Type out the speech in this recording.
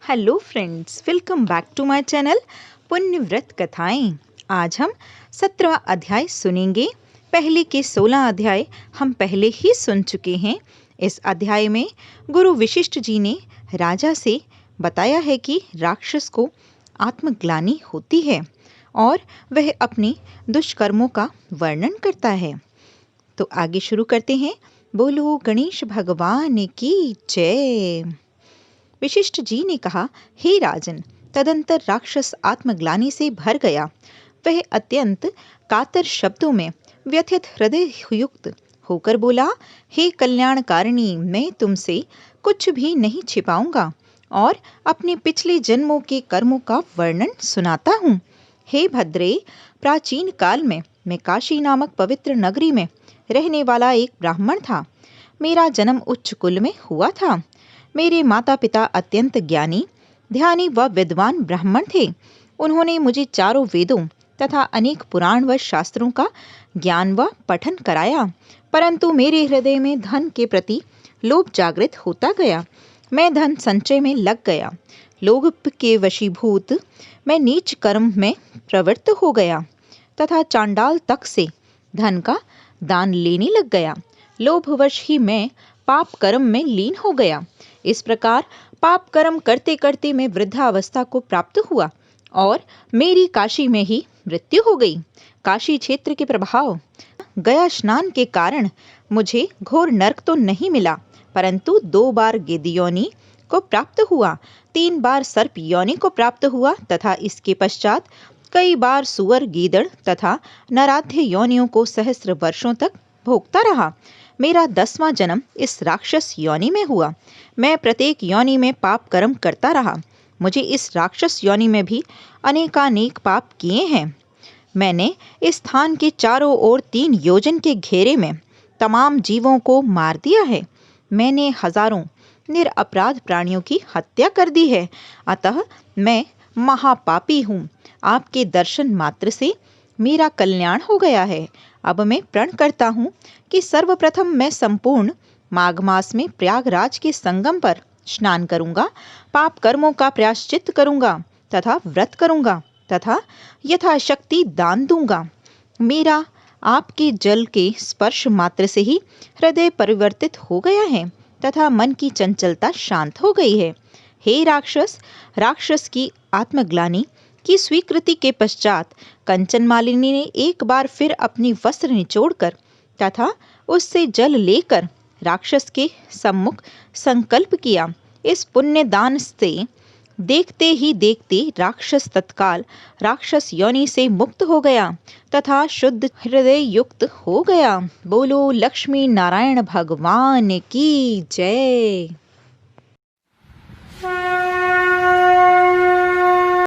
Hello friends, welcome back to my channel पुण्य व्रत कथाएं। आज हम 17वां अध्याय सुनेंगे। पहले के 16 अध्याय हम पहले ही सुन चुके हैं। इस अध्याय में गुरु वशिष्ठ जी ने राजा से बताया है कि राक्षस को आत्मग्लानि होती है और वह अपने दुष्कर्मों का वर्णन करता है। तो आगे शुरू करते हैं। बोलो गणेश भगवान की जय। वशिष्ठ जी ने कहा, हे राजन, तदंतर राक्षस आत्मग्लानि से भर गया। वह अत्यंत कातर शब्दों में व्यथित हृदय युक्त होकर बोला, हे कल्याणकारिणी, मैं तुमसे कुछ भी नहीं छिपाऊंगा और अपने पिछले जन्मों के कर्मों का वर्णन सुनाता हूँ। हे भद्रे, प्राचीन काल में मैं काशी नामक पवित्र नगरी में रहने वाला एक ब्राह्मण था। मेरा जन्म उच्च कुल में हुआ था। मेरे माता पिता अत्यंत ज्ञानी, ध्यानी व विद्वान ब्राह्मण थे। उन्होंने मुझे चारों वेदों तथा अनेक पुराण व शास्त्रों का ज्ञान व पठन कराया, परंतु मेरे हृदय में धन के प्रति लोभ जागृत होता गया। मैं धन संचय में लग गया। लोभ के वशीभूत मैं नीच कर्म में प्रवृत्त हो गया तथा चांडाल तक से धन का दान लेने लग गया। लोभवश ही मैं पाप कर्म में लीन हो गया। इस प्रकार पाप कर्म करते करते मैं वृद्धावस्था को प्राप्त हुआ और मेरी काशी में ही मृत्यु हो गई। काशी क्षेत्र के प्रभाव गया स्नान के कारण मुझे घोर नरक तो नहीं मिला, परंतु 2 बार गिद्ध योनि को प्राप्त हुआ, 3 बार सर्प योनि को प्राप्त हुआ तथा इसके पश्चात कई बार सुअर, गीदड़ तथा नराध्य योनियों को सहस्र वर्षों तक भोगता रहा। मेरा 10वां जन्म इस राक्षस योनि में हुआ। मैं प्रत्येक योनि में पाप कर्म करता रहा। मुझे इस राक्षस योनि में भी अनेकानेक पाप किए हैं। मैंने इस स्थान के चारों ओर 3 योजन के घेरे में तमाम जीवों को मार दिया है। मैंने हजारों निरपराध प्राणियों की हत्या कर दी है। अतः मैं महापापी हूँ। आपके दर्शन मात्र से मेरा कल्याण हो गया है। अब मैं प्रण करता हूँ कि सर्वप्रथम मैं संपूर्ण माघ मास में प्रयागराज के संगम पर स्नान करूंगा, पाप कर्मों का प्रायश्चित करूंगा तथा व्रत करूंगा तथा यथाशक्ति दान दूंगा। मेरा आपके जल के स्पर्श मात्र से ही हृदय परिवर्तित हो गया है तथा मन की चंचलता शांत हो गई है। हे राक्षस, राक्षस की आत्मग्लानि की स्वीकृति के पश्चात कंचन मालिनी ने एक बार फिर अपनी वस्त्र निचोड़कर तथा उससे जल लेकर राक्षस के सम्मुख संकल्प किया। इस पुण्य दान से देखते ही देखते राक्षस तत्काल राक्षस योनि से मुक्त हो गया तथा शुद्ध हृदय युक्त हो गया। बोलो लक्ष्मी नारायण भगवान की जय।